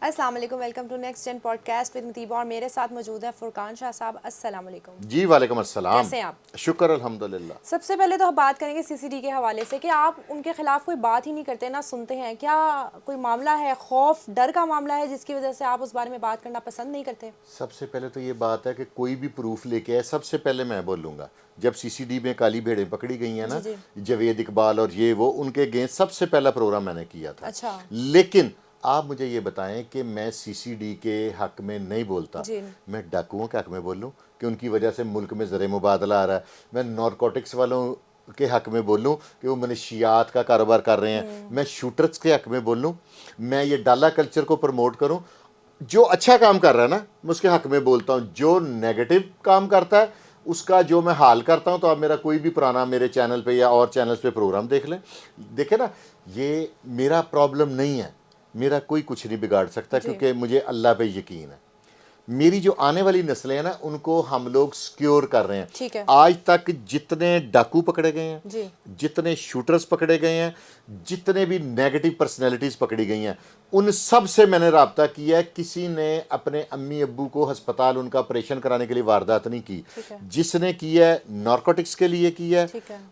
السلام علیکم، welcome to next جن پوڈ کاسٹ ود مطیبہ، اور میرے ساتھ موجود ہے فرقان شاہ صاحب. السلام علیکم. جی وعلیکم السلام. کیسے ہیں آپ؟ شکر الحمدللہ. سب سے پہلے تو ہم بات کریں گے سی سی ڈی کے حوالے سے کہ آپ ان کے خلاف کوئی بات ہی نہیں کرتے، نہ سنتے ہیں. کیا کوئی معاملہ ہے، خوف ڈر کا معاملہ ہے جس کی وجہ سے آپ اس بارے میں بات کرنا پسند نہیں کرتے؟ سب سے پہلے تو یہ بات ہے کہ کوئی بھی پروف لے کے آئے، سب سے پہلے میں بولوں گا جب سی سی ڈی میں کالی بھیڑیں پکڑی گئی ہیں نا، جاوید اقبال اور یہ وہ، ان کے اگینسٹ سب سے پہلا پروگرام میں نے کیا تھا. اچھا. لیکن آپ مجھے یہ بتائیں کہ میں سی سی ڈی کے حق میں نہیں بولتا، میں ڈاکوؤں کے حق میں بولوں کہ ان کی وجہ سے ملک میں زر مبادلہ آ رہا ہے. میں نارکوٹکس والوں کے حق میں بولوں کہ وہ منشیات کا کاروبار کر رہے ہیں. میں شوٹرز کے حق میں بولوں، میں یہ ڈالا کلچر کو پروموٹ کروں. جو اچھا کام کر رہا ہے نا میں اس کے حق میں بولتا ہوں. جو نیگیٹو کام کرتا ہے اس کا جو میں حال کرتا ہوں. تو آپ میرا کوئی بھی پرانا میرے چینل پہ یا اور چینلز پہ پروگرام دیکھ لیں. دیکھیں نا، یہ میرا پرابلم نہیں ہے، میرا کوئی کچھ نہیں بگاڑ سکتا کیونکہ مجھے اللہ پہ یقین ہے. میری جو آنے والی نسلیں ہیں نا ان کو ہم لوگ سیکیور کر رہے ہیں. آج تک جتنے ڈاکو پکڑے گئے ہیں، جتنے شوٹرز پکڑے گئے ہیں، جتنے بھی نیگیٹو پرسنالٹیز پکڑی گئی ہیں، ان سب سے میں نے رابطہ کیا ہے. کسی نے اپنے امی ابو کو ہسپتال ان کا آپریشن کرانے کے لیے واردات نہیں کی. جس نے کی ہے نارکوٹکس کے لیے کی ہے،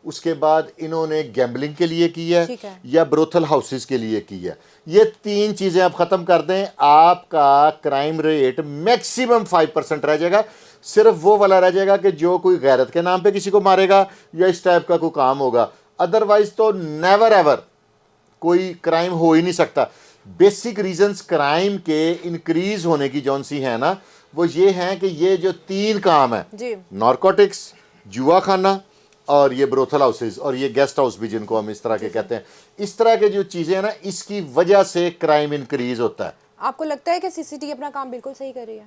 اس کے بعد انہوں نے گیمبلنگ کے لیے کی ہے یا بروتھل ہاؤسز کے لیے کی ہے. یہ تین چیزیں آپ ختم کر دیں، آپ کا کرائم ریٹ میکسیمم 5% رہ جائے گا. صرف وہ والا رہ جائے گا کہ جو کوئی غیرت کے نام پہ کسی کو مارے گا یا اس ٹائپ کا کوئی کام ہوگا. ادروائز تو نیور ایور کوئی کرائم ہو ہی نہیں سکتا. بیسک ریزنز کرائم کے انکریز ہونے کی جون سی ہیں نا، وہ یہ ہیں کہ یہ جو تین کام ہیں، نارکوٹکس، جوا خانہ اور یہ بروتھل ہاؤسز اور یہ گیسٹ ہاؤس بھی جن کو ہم اس طرح کے کہتے ہیں، اس طرح کے جو چیزیں ہیں نا، اس کی وجہ سے کرائم انکریز ہوتا ہے. آپ کو لگتا ہے کہ سی سی ٹی اپنا کام بالکل صحیح کر رہی ہے؟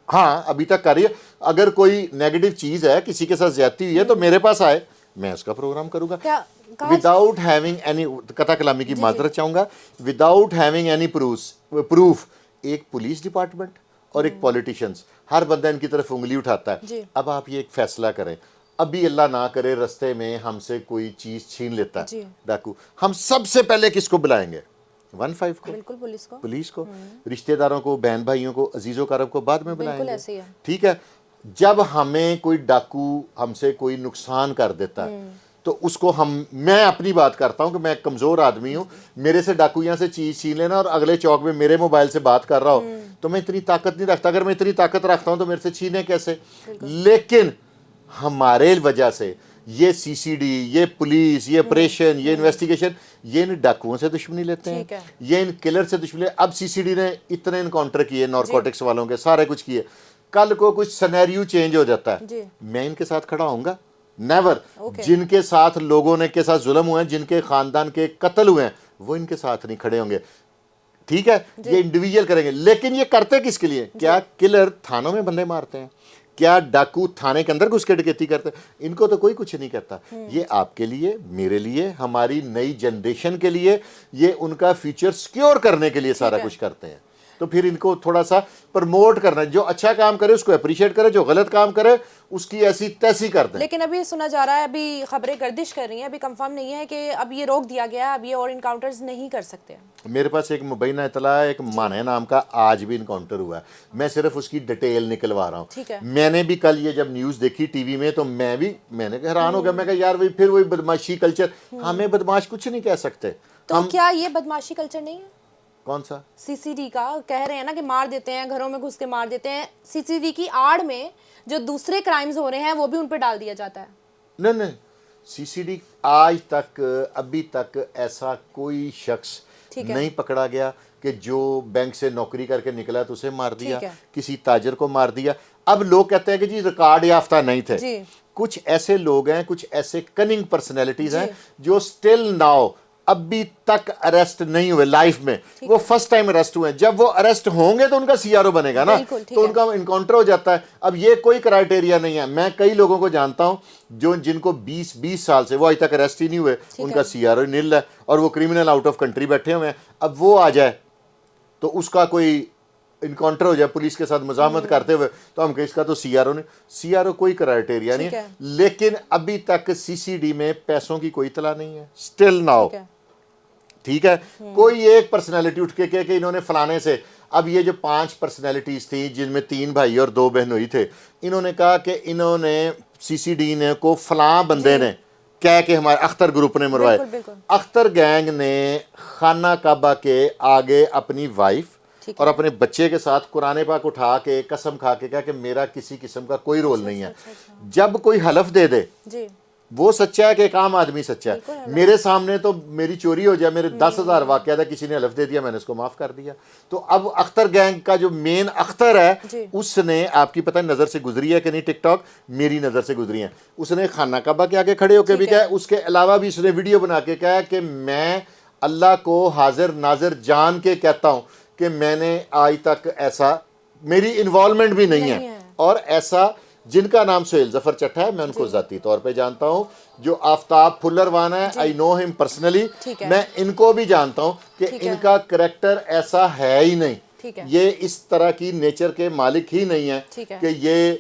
ہاں ابھی تک کر رہی ہے. اگر کوئی نیگیٹو چیز ہے، کسی کے ساتھ زیادتی ہوئی ہے تو میرے پاس آئے، میں اس کا پروگرام کروں گا. وداؤٹ ہیونگ اینی، قطع کلامی کی معذرت چاہوں گا، وداؤٹ ہیونگ اینی پروف. ایک پولیس ڈپارٹمنٹ اور ایک پولیٹیشنز، ہر بندہ ان کی طرف انگلی اٹھاتا ہے. اب آپ یہ ایک فیصلہ کریں، ابھی اللہ نہ کرے رستے میں ہم سے کوئی چیز چھین لیتا ہے ڈاکو، ہم سب سے پہلے کس کو بلائیں گے؟ 15 کو، بالکل پولیس کو، رشتہ داروں کو، بہن بھائیوں کو، عزیز و کرب کو بعد میں بلائیں گے. ہے. ٹھیک ہے. جب ہمیں کوئی ڈاکو ہم سے کوئی نقصان کر دیتا ہے تو اس کو میں اپنی بات کرتا ہوں کہ میں ایک کمزور آدمی ہوں. میرے سے ڈاکو یہاں سے چیز چھین لینا اور اگلے چوک میں میرے موبائل سے بات کر رہا ہو تو میں اتنی طاقت نہیں رکھتا. اگر میں اتنی طاقت رکھتا ہوں تو میرے سے چھینے کیسے؟ لیکن ہمارے وجہ سے یہ سی سی ڈی، یہ پولیس، یہ آپریشن، یہ انویسٹیگیشن، یہ ان ڈاکوؤں سے دشمنی لیتے ہیں، یہ ان کلر سے دشمنی. اب سی سی ڈی نے اتنے انکاؤنٹر کیے نارکوٹکس والوں کے، سارے کچھ کیے. کل کو کچھ سینیریو چینج ہو جاتا ہے، میں ان کے ساتھ کھڑا ہوں گا؟ نیور. جن کے ساتھ لوگوں نے کے ساتھ ظلم ہوئے ہیں، جن کے خاندان کے قتل ہوئے ہیں، وہ ان کے ساتھ نہیں کھڑے ہوں گے. ٹھیک ہے، یہ انڈیویجول کریں گے. لیکن یہ کرتے کس کے لیے؟ کیا کلر تھانوں میں بندے مارتے ہیں؟ کیا ڈاکو تھانے کے اندر گھس کے ڈکیتی کرتے ہیں؟ ان کو تو کوئی کچھ نہیں کرتا. یہ آپ کے لیے، میرے لیے، ہماری نئی جنریشن کے لیے، یہ ان کا فیوچر سیکیور کرنے کے لیے سارا کچھ کرتے ہیں. تو پھر ان کو تھوڑا سا پرموٹ کرنا، جو اچھا کام کرے اس کو اپریشیٹ کرے، جو غلط کام کرے اس کی ایسی تیسی کر دیں. لیکن ابھی سنا جا رہا ہے، ابھی خبریں گردش کر رہی ہیں، ابھی کنفرم نہیں ہے کہ اب یہ روک دیا گیا ہے، اب یہ اور انکاؤنٹرز نہیں کر سکتے. میرے پاس ایک مبینہ اطلاع ہے، ایک مانع نام کا آج بھی انکاؤنٹر ہوا ہے. میں صرف اس کی ڈیٹیل نکلوا رہا ہوں. میں نے بھی کل یہ جب نیوز دیکھی ٹی وی میں تو میں نے حیران ہو گیا. میں کہا یار پھر وہی بدماشی کلچر. ہمیں بدماش کچھ نہیں کہہ سکتے. تو کیا یہ بدماشی کلچر نہیں ہے؟ کون سا؟ سی سی ڈی کا کہہ رہے ہیں نا کہ مار دیتے ہیں، گھروں میں گھس کے مار دیتے ہیں. سی سی ڈی کی آڑ میں جو دوسرے کرائمز ہو رہے ہیں وہ بھی ان پہ ڈال دیا جاتا ہے. نہیں، سی سی ڈی آج تک، ابھی تک ایسا کوئی شخص نہیں پکڑا گیا کہ جو بینک سے نوکری کر کے نکلا تو اسے مار دیا، کسی تاجر کو مار دیا. اب لوگ کہتے ہیں کہ جی ریکارڈ یافتہ نہیں تھے. کچھ ایسے لوگ ہیں، کچھ ایسے کننگ پرسنالٹیز ہیں جو سٹل ناؤ ابھی تک اریسٹ نہیں ہوئے لائف میں. وہ فرسٹ ٹائم اریسٹ ہوئے ہیں. جب وہ اریسٹ ہوں گے تو ان کا سی آر او بنے گا نا، تو ان کا انکاؤنٹر ہو جاتا ہے. اب یہ کوئی کرائٹیریا نہیں ہے. میں کئی لوگوں کو جانتا ہوں جن کو 20 سال سے وہ آج تک اریسٹ ہی نہیں ہوئے، ان کا سی آر او نل ہے اور وہ کرمنل آؤٹ آف کنٹری بیٹھے ہوئے ہیں. اب وہ آ جائے تو اس کا کوئی انکاؤنٹر ہو جائے پولیس کے ساتھ مزاحمت کرتے ہوئے تو ہم کہ اس کا تو سی آر او نہیں. سی آر او کوئی کرائٹیریا نہیں ہے. لیکن ابھی تک سی سی ڈی میں پیسوں کی کوئی اطلاع نہیں ہے سٹل ناؤ. ٹھیک ہے، کوئی ایک پرسنالٹی اٹھ کے کہ انہوں نے فلانے سے. اب یہ جو 5 پرسنالٹیز تھیں جن میں 3 بھائی اور 2 بہنوئی تھے، انہوں نے کہا کہ انہوں نے سی سی ڈی نے کو فلاں بندے نے کہہ کے ہمارے اختر گروپ نے مروائے. اختر گینگ نے خانہ کعبہ کے آگے اپنی وائف اور اپنے بچے کے ساتھ قرآن پاک اٹھا کے قسم کھا کے کہا کہ میرا کسی قسم کا کوئی رول نہیں ہے. جب کوئی حلف دے دے وہ سچا ہے کہ ایک عام آدمی سچا ہے. میرے سامنے تو میری چوری ہو جائے، میرے 10,000 واقعہ تھا، کسی نے حلف دے دیا، میں نے اس کو معاف کر دیا. تو اب اختر گینگ کا جو مین اختر ہے اس نے، آپ کی پتہ نظر سے گزری ہے کہ نہیں ٹک ٹاک، میری نظر سے گزری ہے، اس نے خانہ کعبہ کے آگے کھڑے ہو کے بھی کہا، اس کے علاوہ بھی اس نے ویڈیو بنا کے کہا کہ میں اللہ کو حاضر ناظر جان کے کہتا ہوں کہ میں نے آج تک ایسا، میری انوالومنٹ بھی نہیں ہے. اور ایسا جن کا نام سہیل ظفر چٹھا ہے، میں ان کو ذاتی طور پہ جانتا ہوں. جو آفتاب پھلروان ہے، آئی نو ہم پرسنلی، میں ان کو بھی جانتا ہوں کہ ان کا کریکٹر ایسا ہے ہی نہیں، یہ اس طرح کی نیچر کے مالک ہی نہیں ہے کہ یہ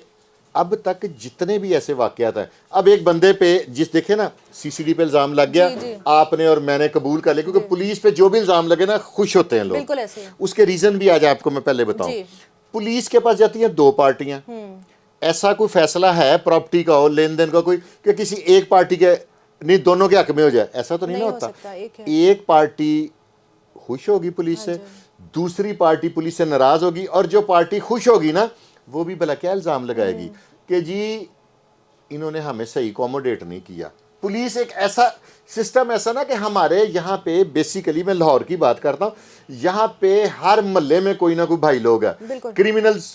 اب تک جتنے بھی ایسے واقعات ہیں. اب ایک بندے پہ جس دیکھیں نا سی سی ڈی پہ الزام لگ گیا، آپ نے اور میں نے قبول کر لیا، کیونکہ پولیس پہ جو بھی الزام لگے نا خوش ہوتے ہیں لوگ. اس کے ریزن بھی آج آپ کو میں پہلے بتاؤں. پولیس کے پاس جاتی ہیں 2 پارٹیاں، ایسا کوئی فیصلہ ہے پراپرٹی کا ہو، لین دین کا، کوئی کہ کسی ایک پارٹی کے نہیں دونوں کے حق میں ہو جائے، ایسا تو نہیں ہوتا. ایک پارٹی خوش ہوگی پولیس سے، دوسری پارٹی پولیس سے ناراض ہوگی، اور جو پارٹی خوش ہوگی نا وہ بھی بھلا کیا الزام لگائے گی کہ جی انہوں نے ہمیں صحیح کوموڈیٹ نہیں کیا. پولیس ایک ایسا سسٹم ایسا نا کہ ہمارے یہاں پہ بیسیکلی، میں لاہور کی بات کرتا ہوں، یہاں پہ ہر محلے میں کوئی نہ کوئی بھائی لوگ ہیں، کرمنلز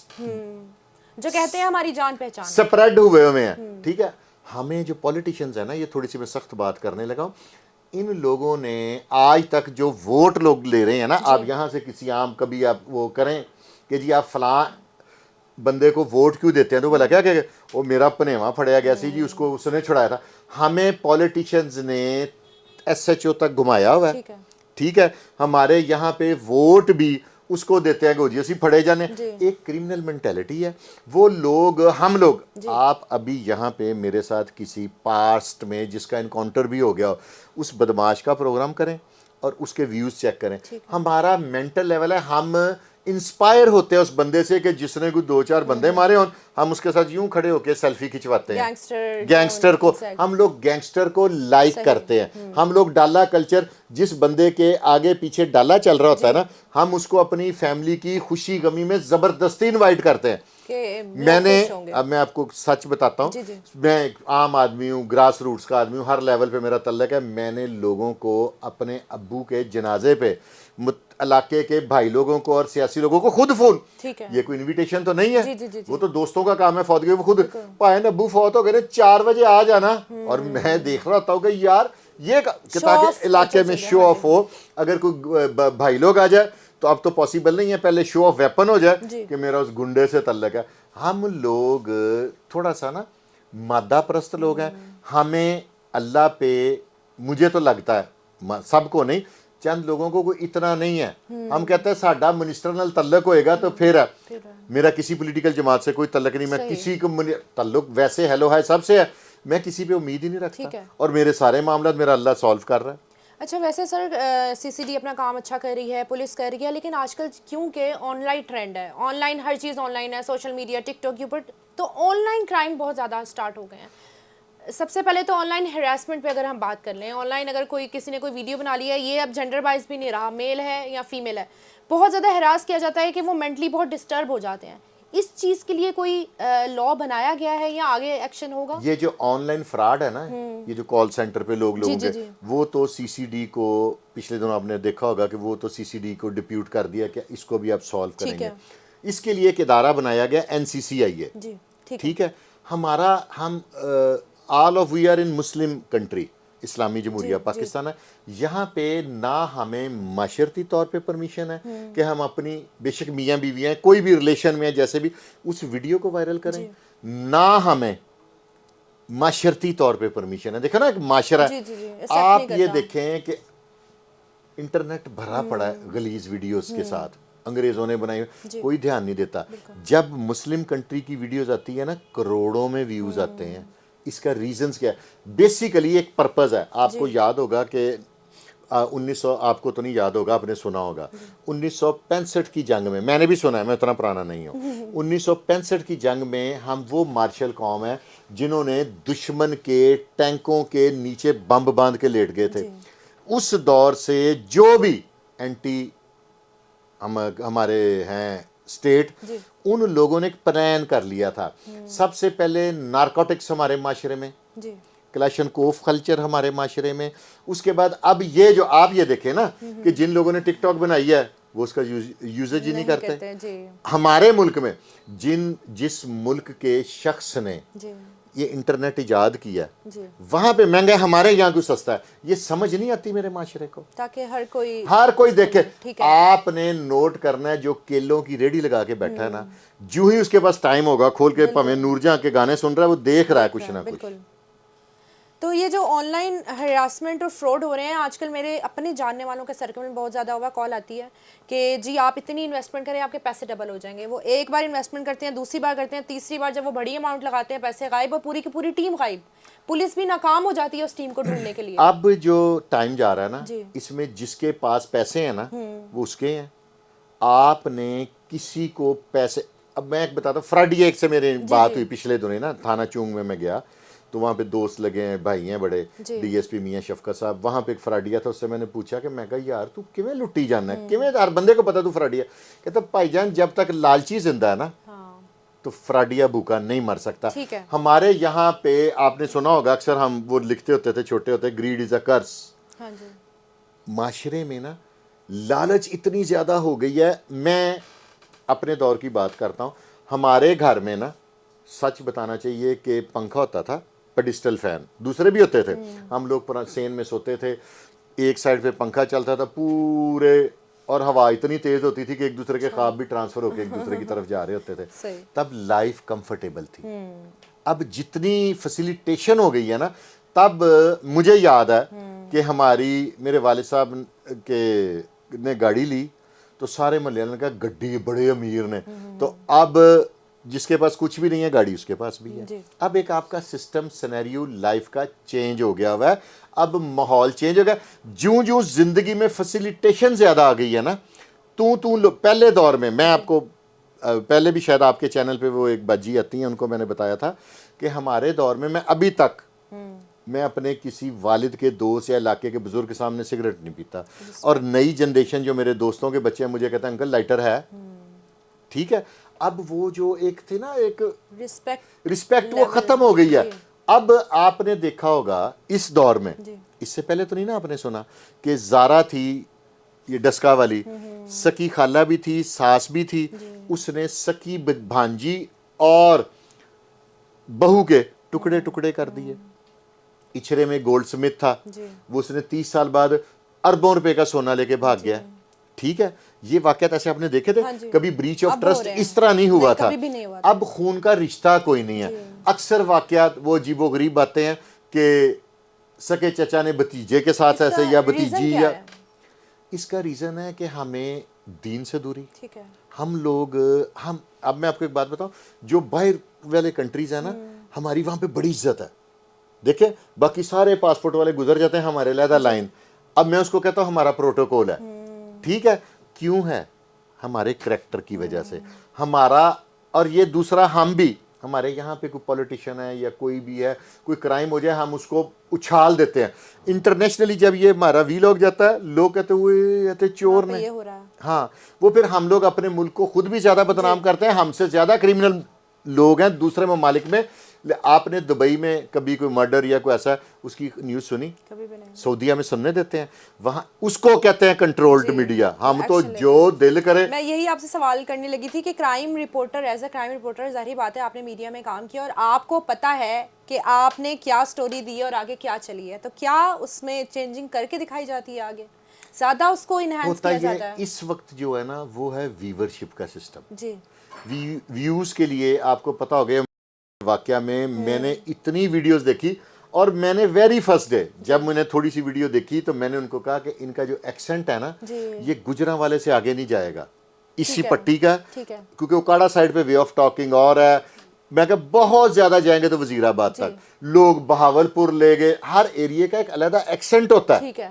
جو کہتے ہیں ہماری جان پہچان سپریڈ ہوئے ہیں. ٹھیک ہے، ہمیں جو پولیٹیشینز ہیں نا، یہ تھوڑی سی میں سخت بات کرنے لگا ہوں، ان لوگوں نے آج تک جو ووٹ لوگ لے رہے ہیں نا، آپ یہاں سے کسی عام کبھی آپ وہ کریں کہ جی آپ فلاں بندے کو ووٹ کیوں دیتے ہیں، تو بولا کیا کہ وہ میرا پنیواں پھڑیا گیا سی جی، اس کو اس نے چھڑایا تھا. ہمیں پولیٹیشینز نے ایس ایچ او تک گھمایا ہوا ہے. ٹھیک ہے، ہمارے یہاں پہ ووٹ بھی اس کو دیتے ہیں کہ جی اسی پھڑے جانے. ایک کرمنل مینٹیلٹی ہے وہ لوگ، ہم لوگ. آپ ابھی یہاں پہ میرے ساتھ کسی پاسٹ میں جس کا انکاؤنٹر بھی ہو گیا ہو، اس بدماش کا پروگرام کریں اور اس کے ویوز چیک کریں. ہمارا مینٹل لیول ہے، ہم انسپائر ہوتے ہیں اس بندے سے کہ جس نے کوئی 2-4 بندے مارے ہوں، ہم اس کے ساتھ یوں کھڑے ہو کے سیلفی کھچواتے ہیں. گینگسٹر کو ہم لوگ گینگسٹر کو لائک کرتے ہیں. ہم لوگ ڈالا کلچر، جس بندے کے آگے پیچھے ڈالا چل رہا ہوتا ہے نا، ہم اس کو اپنی فیملی کی خوشی غمی میں زبردستی انوائٹ کرتے ہیں. میں نے، اب میں آپ کو سچ بتاتا ہوں، میں ایک عام آدمی ہوں، گراس روٹس کا آدمی ہوں، ہر لیول پہ میرا تعلق ہے. میں نے لوگوں کو اپنے ابو کے جنازے پہ، علاقے کے بھائی لوگوں کو اور سیاسی لوگوں کو خود فون، یہ کوئی انویٹیشن تو نہیں ہے، وہ تو دوستوں کا کام ہے. فوت گئے وہ خود، پائے ابو فوت ہو گئے 4 بجے آ جانا، اور میں دیکھ رہا ہوتا ہوں کہ یار یہ تاکہ علاقے میں شو آف ہو. اگر کوئی بھائی لوگ آ جائے تو اب تو پاسبل نہیں ہے، پہلے شو آف ویپن ہو جائے کہ میرا اس گنڈے سے تعلق ہے. ہم لوگ تھوڑا سا نا مادہ پرست لوگ ہیں. ہمیں اللہ پہ، مجھے تو لگتا ہے، سب کو نہیں، چند لوگوں کو کوئی اتنا نہیں ہے. ہم کہتے ہیں ساڈا منسٹر نال تعلق ہوئے گا تو پھر ہے، میرا کسی پولیٹیکل جماعت سے کوئی تعلق نہیں، میں کسی کو تعلق ویسے ہیلو ہائے سب سے ہے، میں کسی پہ امید ہی نہیں رکھتا، اور میرے سارے معاملات میرا اللہ سالو کر رہا ہے. اچھا، ویسے سر سی سی ڈی اپنا کام اچھا کر رہی ہے، پولیس کر رہی ہے، لیکن آج کل کیونکہ آن لائن ٹرینڈ ہے، آن لائن ہر چیز آن لائن ہے، سوشل میڈیا، ٹک ٹاک کے اوپر، تو آن لائن کرائم بہت زیادہ اسٹارٹ ہو گئے ہیں. سب سے پہلے تو آن لائن ہراسمنٹ پہ اگر ہم بات کر لیں، آن لائن اگر کسی نے کوئی ویڈیو بنا لی ہے، یہ اب جینڈر وائز بھی نہیں رہا، میل ہے یا فیمیل ہے، بہت زیادہ ہراس کیا جاتا ہے کہ وہ مینٹلی بہت ڈسٹرب ہو جاتے ہیں. اس چیز کے لیے کوئی لا بنایا گیا ہے یا آگے ایکشن ہوگا؟ یہ جو آن لائن فراڈ ہے نا، یہ جو کال سینٹر پہ لوگوں کے، وہ تو سی سی ڈی کو پچھلے دنوں آپ نے دیکھا ہوگا کہ وہ تو سی سی ڈی کو ڈپیوٹ کر دیا کہ اس کو بھی آپ سالو کریں گے. اس کے لیے ایک ادارہ بنایا گیا NCCI ہے. ٹھیک ہے، ہمارا، ہم all of we are in Muslim country, اسلامی جمہوریہ پاکستان ہے. یہاں پہ نہ ہمیں معاشرتی طور پہ پرمیشن ہے کہ ہم اپنی، بے شک میاں بیوی ہیں، کوئی بھی ریلیشن میں ہیں جیسے بھی، اس ویڈیو کو وائرل کریں، نہ ہمیں معاشرتی طور پہ پرمیشن ہے. دیکھو نا ایک معاشرہ، آپ یہ دیکھیں کہ انٹرنیٹ بھرا پڑا ہے غلیظ ویڈیوز کے ساتھ، انگریزوں نے بنائی، کوئی دھیان نہیں دیتا. جب مسلم کنٹری کی ویڈیوز آتی ہے نا، کروڑوں میں ویوز آتے ہیں. اس کا ریزنز کیا ہے؟ بیسیکلی ایک پرپز ہے. آپ کو یاد ہوگا کہ 1900 آپ کو تو نہیں یاد ہوگا, آپ نے سنا ہوگا 1965 کی جنگ میں, میں نے بھی سنا ہے, میں اتنا پرانا نہیں ہوں, 1965 کی جنگ میں ہم وہ مارشل قوم ہیں جنہوں نے دشمن کے ٹینکوں کے نیچے بم باندھ کے لیٹ گئے تھے. اس دور سے جو بھی اینٹی ہمارے ہیں اسٹیٹ, ان لوگوں نے ایک پلان کر لیا تھا. سب سے پہلے نارکوٹکس ہمارے معاشرے میں, کلاشنکوف کلچر ہمارے معاشرے میں, اس کے بعد اب یہ جو آپ یہ دیکھیں نا کہ جن لوگوں نے ٹک ٹاک بنائی ہے وہ اس کا یوزج ہی نہیں کرتے. ہمارے ملک میں جس ملک کے شخص نے یہ انٹرنیٹ ایجاد کیا وہاں پہ مہنگا ہے, ہمارے یہاں کوئی سستا ہے, یہ سمجھ نہیں آتی میرے معاشرے کو, تاکہ ہر کوئی دیکھے. آپ نے نوٹ کرنا ہے جو کیلوں کی ریڈی لگا کے بیٹھا ہے نا, جو ہی اس کے پاس ٹائم ہوگا کھول کے پمیں نور جہاں کے گانے سن رہا ہے, وہ دیکھ رہا ہے کچھ نہ کچھ. تو یہ جو آن لائن ہراسمنٹ اور فراڈ ہو رہے ہیں آج کل, میرے اپنے جاننے والوں کے سرکل میں بہت زیادہ ہوا, کال آتی ہے کہ جی آپ اتنی انویسٹمنٹ کریں آپ کے پیسے ڈبل ہو جائیں گے. وہ ایک بار انویسٹمنٹ کرتے ہیں, دوسری بار کرتے ہیں, تیسری بار جب وہ بڑی اماؤنٹ لگاتے ہیں پیسے غائب, اور پوری کی پوری ٹیم غائب, پولیس بھی ناکام ہو جاتی ہے اس ٹیم کو ڈھونڈنے کے لیے. اب جو ٹائم جا رہا ہے نا, اس میں جس کے پاس پیسے ہیں نا وہ اس کے ہیں. آپ نے کسی کو پیسے, اب میں ایک بتاتا ہوں, فراڈی ایک سے میری بات ہوئی پچھلے دنوں نا, تھانہ چونگ میں گیا تو وہاں پہ دوست لگے ہیں, بھائی ہیں بڑے, ڈی ایس پی میاں شفقت صاحب, وہاں پہ ایک فراڈیا تھا. اس سے میں نے پوچھا کہ میں کہا یار تو کیویں لٹی جانا ہے, کیویں, ہر بندے کو پتا تو فراڈیا. کہتا بھائی جان جب تک لالچی زندہ ہے نا تو فراڈیا بھوکا نہیں مر سکتا. ہمارے یہاں پہ آپ نے سنا ہوگا اکثر ہم وہ لکھتے ہوتے تھے چھوٹے ہوتے, گریڈ از اے کرس. معاشرے میں نا لالچ اتنی زیادہ ہو گئی ہے. میں اپنے دور کی بات کرتا ہوں, ہمارے گھر میں نا سچ بتانا چاہیے کہ پنکھا ہوتا تھا, پیڈسٹل فین, دوسرے بھی ہوتے تھے. ہم لوگ سین میں سوتے تھے, ایک سائڈ پہ پنکھا چلتا تھا پورے, اور ہوا اتنی تیز ہوتی تھی کہ ایک دوسرے کے خواب بھی ٹرانسفر ہو کے ایک دوسرے کی طرف جا رہے ہوتے تھے. تب لائف کمفرٹیبل تھی. اب جتنی فیسیلیٹیشن ہو گئی ہے نا, تب مجھے یاد ہے کہ میرے والد صاحب نے گاڑی لی تو سارے محلے نے کہا گڈی بڑے امیر نے, تو اب جس کے پاس کچھ بھی نہیں ہے گاڑی اس کے پاس بھی ہے. اب ایک آپ کا سسٹم سینیریو لائف کا چینج ہو گیا ہوا ہے, اب ماحول چینج ہو گیا. جوں زندگی میں فیسیلیٹیشن زیادہ آ گئی ہے نا, پہلے دور میں آپ کو پہلے بھی شاید آپ کے چینل پہ وہ ایک باجی آتی ہیں, ان کو میں نے بتایا تھا کہ ہمارے دور میں ابھی تک میں اپنے کسی والد کے دوست یا علاقے کے بزرگ کے سامنے سگریٹ نہیں پیتا. اور نئی جنریشن جو میرے دوستوں کے بچے ہیں مجھے کہتے ہیں انکل لائٹر ہے, ٹھیک ہے. اب وہ جو ایک تھی نا ایک رسپیکٹ وہ ختم ہو گئی ہے. اب آپ نے دیکھا ہوگا اس دور میں, اس سے پہلے تو نہیں نا آپ نے سنا کہ زارا تھی یہ ڈسکا والی, سکی خالہ بھی تھی, ساس بھی تھی, اس نے سکی بھانجی اور بہو کے ٹکڑے ٹکڑے کر دیے. اچھرے میں گولڈ سمتھ تھا, وہ اس نے 30 سال بعد اربوں روپے کا سونا لے کے بھاگ گیا. ٹھیک ہے, یہ واقعات ایسے آپ نے دیکھے تھے, کبھی بریچ آف ٹرسٹ اس طرح نہیں ہوا تھا. اب خون کا رشتہ کوئی نہیں ہے. اکثر واقعات وہ عجیب و غریب باتیں ہیں کہ سکے چچا نے بھتیجے کے ساتھ ایسے, یا بھتیجی, یا اس کا ریزن ہے کہ ہمیں دین سے دوری. ہم لوگ اب میں آپ کو ایک بات بتاؤں, جو باہر والے کنٹریز ہیں نا, ہماری وہاں پہ بڑی عزت ہے. دیکھیں باقی سارے پاسپورٹ والے گزر جاتے ہیں ہمارے علیحدہ لائن, اب میں اس کو کہتا ہوں ہمارا پروٹوکول ہے. ٹھیک ہے, کیوں ہے؟ ہمارے کریکٹر کی وجہ سے ہمارا. اور یہ دوسرا, ہم بھی ہمارے یہاں پہ کوئی پولیٹیشین ہے یا کوئی بھی ہے, کوئی کرائم ہو جائے ہم اس کو اچھال دیتے ہیں. انٹرنیشنلی جب یہ ہمارا ویلاگ جاتا ہے لوگ کہتے ہوئے چور نے, ہاں, وہ پھر ہم لوگ اپنے ملک کو خود بھی زیادہ بدنام کرتے ہیں. ہم سے زیادہ کرمنل لوگ ہیں دوسرے ممالک میں. آپ نے دبئی میں کبھی کوئی مرڈر یا کوئی ایسا اس کی نیوز سنی؟ سعودیہ میں سننے دیتے ہیں, وہاں اس کو کہتے ہیں کنٹرولڈ میڈیا. ہم تو جو دل کرے. میں یہی آپ سے سوال کرنے لگی تھی کہ crime reporter, as a crime reporter, ظاہری بات ہے آپ نے میڈیا میں کام کیا اور آپ کو پتا ہے کہ آپ نے کیا سٹوری دی ہے اور آگے کیا چلی ہے, تو کیا اس میں چینجنگ کر کے دکھائی جاتی ہے آگے, زیادہ اس کو انہینس کیا جاتا ہے؟ اس وقت جو ہے نا وہ ہے ویورشپ کا سسٹم. جی, ویوز کے لیے آپ کو پتا ہو گیا واقعہ میں نے اتنی ویڈیوز دیکھی, اور میں نے ویری فرسٹ ڈے جب میں نے تھوڑی سی ویڈیو دیکھی تو میں نے ان کو کہا کہ ان کا جو ایکسنٹ ہے نا یہ گجراں والے سے آگے نہیں جائے گا, اسی پٹی کا, کیونکہ اوکاڑا سائڈ پہ وے آف ٹاکنگ اور ہے. میں کہا بہت زیادہ جائیں گے تو وزیر آباد تک, لوگ بہاول پور لے گئے, ہر ایریے کا ایک علیحدہ ایکسنٹ ہوتا ہے.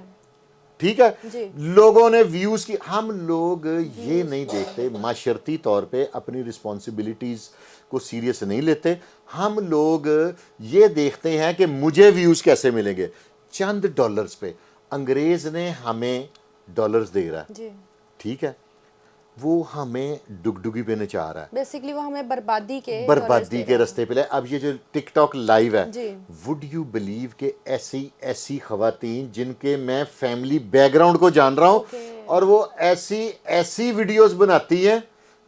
ٹھیک ہے. لوگوں نے ویوز کی. ہم لوگ یہ نہیں دیکھتے معاشرتی طور پہ اپنی رسپانسبلٹیز کو سیریس نہیں لیتے. ہم لوگ یہ دیکھتے ہیں کہ مجھے ویوز کیسے ملیں گے چند ڈالرز پہ. انگریز نے ہمیں ڈالرز دے رہا ہے, ٹھیک ہے, وہ ہمیں ڈگڈگی پہ نچا رہا ہے, بیسیکلی وہ ہمیں بربادی کے رستے پہ لے. اب یہ جو ٹک ٹاک لائیو ہے, وڈ یو بلیو کہ ایسی خواتین جن کے میں فیملی بیک گراؤنڈ کو جان رہا ہوں اور وہ ایسی ویڈیوز بناتی ہیں,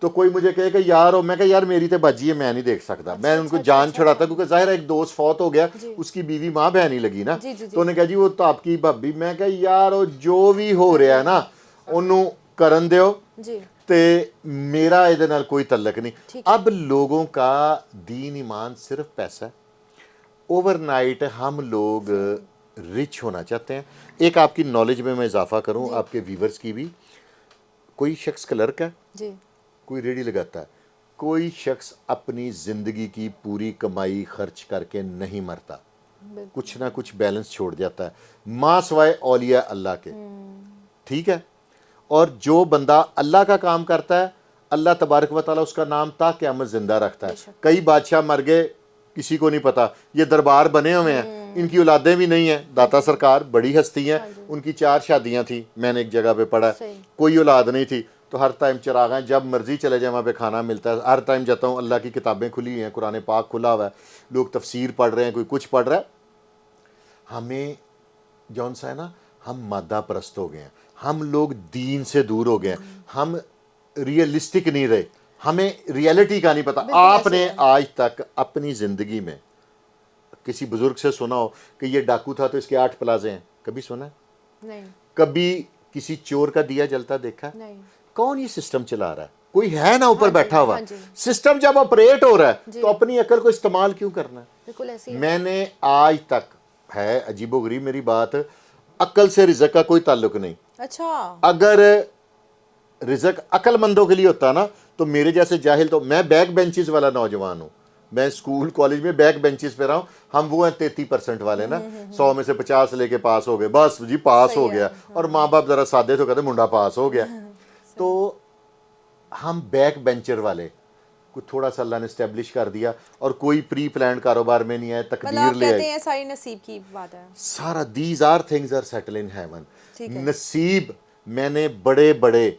تو کوئی مجھے کہے کہ یار میں کہا یار میری تو باجی ہے, میں نہیں دیکھ سکتا. میں ان کو جان چھڑاتا کیونکہ ظاہر ہے ایک دوست فوت ہو گیا, اس کی بیوی ماں بہن ہی لگی نا, تو انہیں کہا جی وہ تو آپ کی بھابی. میں کہا یار جو بھی ہو رہا ہے نا انہوں کرن دیو, تے میرا ادھر نال کوئی تعلق نہیں. اب لوگوں کا دین ایمان صرف پیسہ ہے. اوور نائٹ ہم لوگ رچ ہونا چاہتے ہیں. ایک آپ کی نالج میں اضافہ کروں, آپ کے ویورز کی بھی. کوئی شخص کلرک ہے, کوئی ریڑھی لگاتا ہے, کوئی شخص اپنی زندگی کی پوری کمائی خرچ کر کے نہیں مرتا, کچھ نہ کچھ بیلنس چھوڑ جاتا ہے, ماں سوائے اولیاء اللہ کے, ٹھیک ہے. اور جو بندہ اللہ کا کام کرتا ہے, اللہ تبارک و تعالیٰ اس کا نام تا قیامت زندہ رکھتا ہے. کئی بادشاہ مر گئے, کسی کو نہیں پتا. یہ دربار بنے ہوئے ہیں, ان کی اولادیں بھی نہیں ہیں. داتا سرکار بڑی ہستی ہیں, ان کی 4 شادیاں تھیں, میں نے ایک جگہ پہ پڑھا, کوئی اولاد نہیں تھی, تو ہر ٹائم چراغ ہیں, جب مرضی چلے جائیں وہاں پہ کھانا ملتا ہے. ہر ٹائم جاتا ہوں, اللہ کی کتابیں کھلی ہیں, قرآن پاک کھلا ہوا ہے, لوگ تفسیر پڑھ رہے ہیں, کوئی کچھ پڑھ رہا ہے. ہمیں جون سا ہے نا, ہم مادہ پرست ہو گئے ہیں, ہم لوگ دین سے دور ہو گئے ہیں, ہم ریئلسٹک نہیں رہے, ہمیں ریئلٹی کا نہیں پتا. آپ نے آج تک اپنی زندگی میں کسی بزرگ سے سنا ہو کہ یہ ڈاکو تھا تو اس کے 8 پلازے ہیں؟ کبھی سنا ہے؟ نہیں. کبھی کسی چور کا دیا جلتا دیکھا؟ نہیں. کون یہ سسٹم چلا رہا ہے؟ کوئی ہے نا اوپر بیٹھا ہوا. سسٹم جب آپریٹ ہو رہا ہے تو اپنی عقل کو استعمال کیوں کرنا ہے؟ بالکل ایسے ہی. میں نے آج تک, ہے عجیب و غریب میری بات, عقل سے رزق کا کوئی تعلق نہیں. اچھا. اگر رزق عقل مندوں کے لیے ہوتا نا تو میرے جیسے جاہل, تو میں بیک بینچز والا نوجوان ہوں, میں اسکول کالج میں بیک بینچز پہ رہا ہوں. ہم وہ ہیں 33% والے نا, 100 میں سے 50 لے کے پاس ہو گئے, بس جی پاس ہو گیا. اور ماں باپ ذرا سادے تو کہتے منڈا پاس ہو گیا. تو ہم بیک بینچر والے کو تھوڑا سا اللہ نے اسٹیبلش کر دیا, اور کوئی پری پلانڈ کاروبار میں نہیں آئے, تقدیر لے آئے. ساری نصیب کی بات ہے سارا these are things are settle in heaven. نصیب, میں نے بڑے بڑے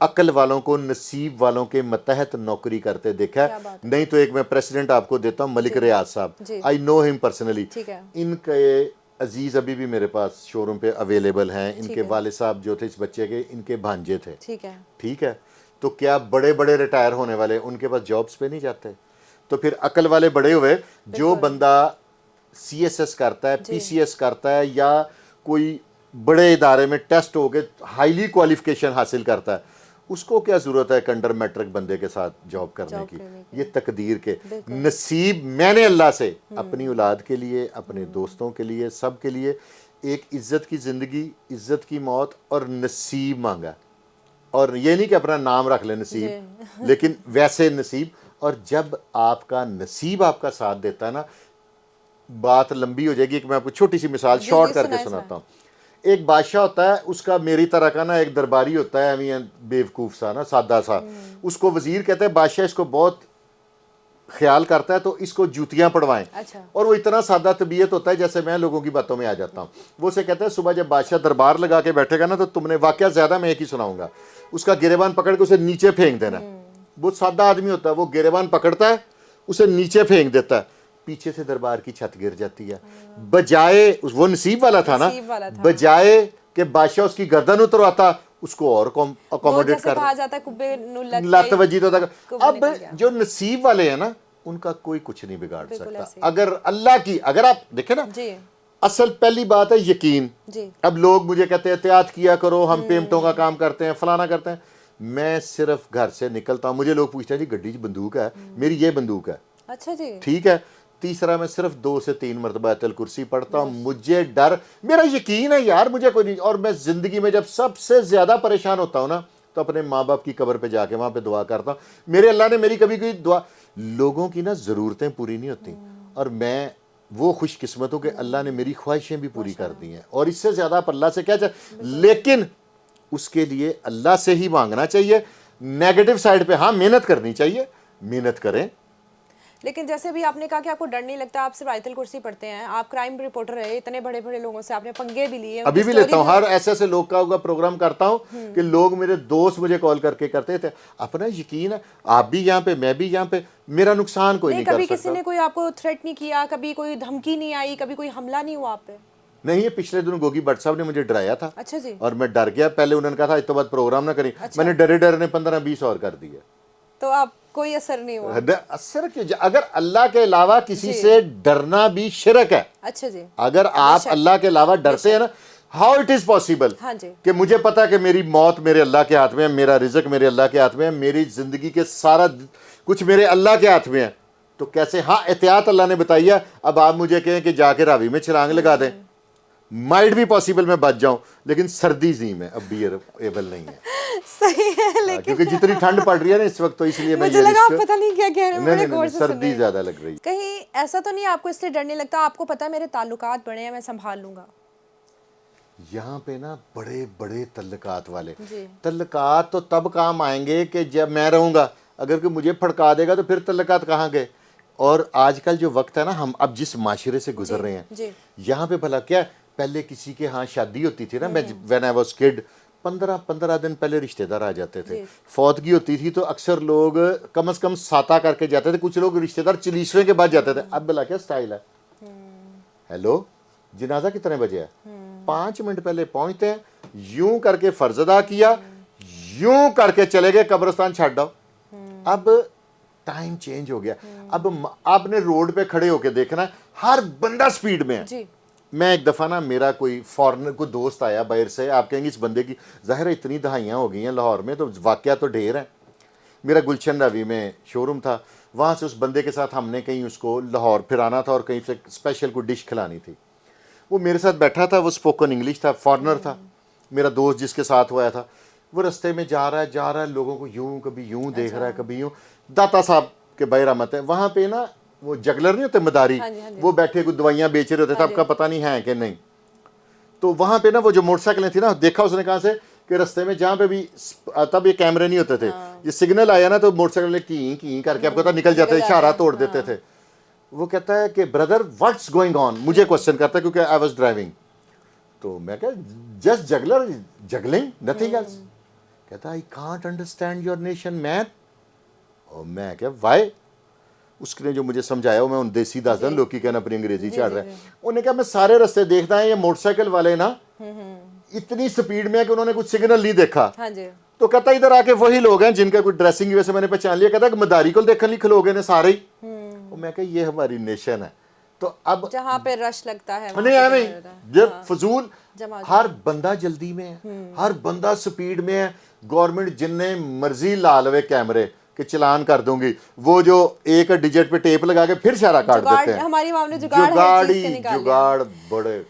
عقل والوں کو نصیب والوں کے متحد نوکری کرتے دیکھا ہے. نہیں تو ایک میں پریسیڈنٹ آپ کو دیتا ہوں, ملک ریاض صاحب, آئی نو ہم پرسنلی. ان کے عزیز ابھی بھی میرے پاس شو روم پہ اویلیبل ہیں. ان کے والد صاحب جو تھے اس بچے کے, ان کے بھانجے تھے, ٹھیک ہے. تو کیا بڑے بڑے ریٹائر ہونے والے ان کے پاس جابس پہ نہیں جاتے؟ تو پھر عقل والے بڑے ہوئے. جو بندہ سی ایس ایس کرتا ہے, پی سی ایس کرتا ہے, یا کوئی بڑے ادارے میں ٹیسٹ ہو کے ہائیلی کوالیفیکیشن حاصل کرتا ہے, اس کو کیا ضرورت ہے کنڈر میٹرک بندے کے ساتھ جاب کرنے کی؟ یہ تقدیر کے نصیب. میں نے اللہ سے اپنی اولاد کے لیے, اپنے دوستوں کے لیے, سب کے لیے ایک عزت کی زندگی, عزت کی موت اور نصیب مانگا. اور یہ نہیں کہ اپنا نام رکھ لیں نصیب, لیکن ویسے نصیب. اور جب آپ کا نصیب آپ کا ساتھ دیتا ہے نا, بات لمبی ہو جائے گی, کہ میں آپ کو چھوٹی سی مثال شارٹ کر کے سناتا ہوں. ایک بادشاہ ہوتا ہے, اس کا میری طرح کا نا ایک درباری ہوتا ہے, بیوقوف سا نا, سادہ سا. اس کو وزیر کہتے ہیں بادشاہ اس کو بہت خیال کرتا ہے تو اس کو جوتیاں پڑھوائیں. اور وہ اتنا سادہ طبیعت ہوتا ہے جیسے میں لوگوں کی باتوں میں آ جاتا ہوں. وہ اسے کہتے ہیں صبح جب بادشاہ دربار لگا کے بیٹھے گا نا, تو تم نے واقعہ زیادہ میں ایک ہی سناؤں گا, اس کا گریبان پکڑ کے اسے نیچے پھینک دینا. بہت سادہ آدمی ہوتا ہے, وہ گریبان پکڑتا ہے, اسے نیچے پھینک دیتا ہے, پیچھے سے دربار کی چھت گر جاتی ہے. بجائے, وہ نصیب والا تھا نا, بجائے کہ بادشاہ اس کی گردن اترواتا, اس کو اور اکوموڈیٹ کر لت وجی تو تک. اب جو نصیب والے ہیں نا, ان کا کوئی کچھ نہیں بگاڑ سکتا. اگر اللہ کی, اگر آپ دیکھیں نا, اصل پہلی بات ہے یقین. اب لوگ مجھے کہتے ہیں احتیاط کیا کرو, ہم پیمنٹوں کا کام کرتے ہیں, فلانا کرتے ہیں. میں صرف گھر سے نکلتا ہوں, مجھے لوگ پوچھتے ہیں جی گڈی بندوق ہے, میری یہ بندوق ہے, اچھا جی, ٹھیک ہے. تیسرا, میں صرف 2 سے 3 مرتبہ آیت الکرسی پڑھتا ہوں. مجھے ڈر, میرا یقین ہے یار, مجھے کوئی نہیں. اور میں زندگی میں جب سب سے زیادہ پریشان ہوتا ہوں نا, تو اپنے ماں باپ کی قبر پہ جا کے وہاں پہ دعا کرتا ہوں. میرے اللہ نے میری کبھی کوئی دعا, لوگوں کی نا ضرورتیں پوری نہیں ہوتی, اور میں وہ خوش قسمتوں کہ اللہ نے میری خواہشیں بھی پوری کر دی ہیں, اور اس سے زیادہ آپ اللہ سے کیا چاہتے, لیکن اس کے لیے اللہ سے ہی مانگنا چاہیے. نیگیٹو سائڈ پہ ہاں محنت کرنی چاہیے, محنت کریں. لیکن جیسے بھی آپ نے کہا کہ آپ کو ڈر نہیں لگتا, آپ صرف آیت الکرسی پڑھتے ہیں, آپ کرائم رپورٹر رہے, اتنے بڑے بڑے لوگوں سے آپ نے پنگے بھی لیے, ابھی بھی لیتا ہوں, ہر ایسے ایسے لوگ کا ہوگا پروگرام کرتا ہوں کہ لوگ میرے دوست مجھے کال کر کے کرتے تھے, اپنا یقین ہے آپ بھی یہاں پہ میں بھی یہاں پہ, میرا نقصان کوئی نہیں کر کبھی سکتا. کسی نے کوئی آپ کو تھریٹ نہیں کیا, کبھی کوئی دھمکی نہیں آئی, کبھی کوئی حملہ نہیں ہوا آپ پہ؟ نہیں, یہ پچھلے دنوں گوگی بٹ صاحب نے مجھے ڈرایا تھا. اچھا جی. اور میں ڈر گیا, پہلے انہوں نے کہا تھا اس تو بعد پروگرام نہ کریں, میں نے ڈرے ڈرے 15-20 اور کر دیے. تو آپ کوئی اثر نہیں ہوا؟ اثر کیوں, اگر اللہ کے علاوہ کسی سے ڈرنا بھی شرک ہے. اچھا جی. اگر آپ اللہ کے علاوہ ڈرتے ہیں نا, ہاؤ اٹ از پاسبل ہاں جی. کہ مجھے پتا کہ میری موت میرے اللہ کے ہاتھ میں ہے, میرا رزق میرے اللہ کے ہاتھ میں ہے, میری زندگی کے سارا کچھ میرے اللہ کے ہاتھ میں ہے, تو کیسے, ہاں احتیاط اللہ نے بتائی ہے. اب آپ مجھے کہیں کہ جا کے راوی میں چھلانگ لگا دیں, مائٹ بھی پاسبل میں بچ جاؤں, لیکن سردی زیم ہے, اب بھی ایبل نہیں ہے. صحیح ہے, لیکن کیونکہ جتنی ٹھنڈ پڑ رہی ہے نا اس وقت, تو اس لیے میں مجھے یہ لگا آپ رسک, پتہ نہیں کیا کہہ رہے ہیں, بڑے غور سے سردی زیادہ لگ رہی. کہیں ایسا تو نہیں آپ کو اس لیے ڈر نہیں لگتا, آپ کو پتا ہے میرے تعلقات بڑے ہیں, میں سنبھال لوں گا؟ یہاں پہ نا بڑے بڑے تعلقات والے, جی. تعلقات تو تب کام آئیں گے کہ جب میں رہوں گا, اگر کہ مجھے پھڑکا دے گا تو پھر تعلقات کہاں گئے. اور آج کل جو وقت ہے نا, ہم اب جس معاشرے سے گزر رہے ہیں, یہاں پہ بھلا کیا, پہلے کسی کے ہاں شادی ہوتی تھی نا, میں وین آئی واز کڈ 15 دن پہلے رشتہ دار آ جاتے تھے. فوتگی ہوتی تھی تو اکثر لوگ کم از کم 7 کر کے جاتے تھے, کچھ لوگ رشتہ دار 40ویں کے بعد جاتے تھے. اب بھلا کیا سٹائل ہے, ہیلو جنازہ کتنے بجے ہے, 5 منٹ پہلے پہنچتے ہیں, یوں کر کے فرض ادا کیا, یوں کر کے چلے گئے, قبرستان چھڈ آؤ. اب ٹائم چینج ہو گیا, اب آپ نے روڈ پہ کھڑے ہو کے دیکھنا ہے, ہر بندہ سپیڈ میں ہے. میں ایک دفعہ نا, میرا کوئی فارنر کوئی دوست آیا باہر سے, آپ کہیں گے اس بندے کی ظاہر ہے اتنی دہائیاں ہو گئی ہیں لاہور میں تو واقعہ تو ڈھیر ہے. میرا گلشن روی میں شو روم تھا, وہاں سے اس بندے کے ساتھ ہم نے کہیں اس کو لاہور پھرانا تھا اور کہیں سے اسپیشل کوئی ڈش کھلانی تھی. وہ میرے ساتھ بیٹھا تھا, وہ اسپوکن انگلش تھا, فارنر تھا. میرا دوست جس کے ساتھ ہوا تھا, وہ رستے میں جا رہا ہے, لوگوں کو یوں کبھی یوں دیکھ رہا ہے, کبھی یوں. داتا صاحب کے بھائی رحمت ہے, وہاں پہ نا وہ جگلر نہیں ہوتے مداری, وہ بیٹھے کوئی دوائیاں بیچ رہے ہوتے تھے, آپ کا پتہ نہیں ہے کہ نہیں. تو وہاں پہ نا وہ جو موٹر سائیکلیں تھی نا, دیکھا اس نے کہاں سے کہ رستے میں جہاں پہ بھی, تب یہ کیمرے نہیں ہوتے تھے, یہ سگنل آیا نا تو موٹر سائیکل کیں کر کے آپ کو نکل جاتے تھے, اشارہ توڑ دیتے تھے. وہ کہتا ہے کہ بردر واٹس گوئنگ آن, مجھے کوشچن کرتا ہے کیونکہ آئی واز ڈرائیونگ. تو میں کہا just juggler, juggling nothing else. کہتا I can't understand your nation man. اور میں کہا وائی. اس نے جو مجھے سمجھایا وہ میں ان دیسی داسن لوگ کی کہنا اپنی انگریزی چڑھ رہا ہے. انہوں نے کہا میں سارے رستے دیکھتا ہے, یہ موٹر سائیکل والے نا اتنی سپیڈ میں ہے کہ انہوں نے کچھ سگنل نہیں دیکھا. تو کہتا ادھر آ کے وہی لوگ ہیں جن کا کوئی ڈریسنگ کی وجہ سے میں نے پہچان لیا. کہتا کہ مداری کو دیکھنے لی کھلو گئے نے سارے ہی. میں کہا یہ ہماری نیشن ہے. تو اب جہاں پہ رش لگتا ہے نہیں, جب فضول, ہر بندہ جلدی میں ہے, ہر بندہ سپیڈ میں ہے. گورنمنٹ جن نے مرضی لا لوے کیمرے کہ چلان کر دوں گی, وہ جو ایک ڈیجٹ پہ ٹیپ لگا کے پھر اشارہ کاٹ دیتے ہیں. ہماری عوام نے جگاڑ بڑے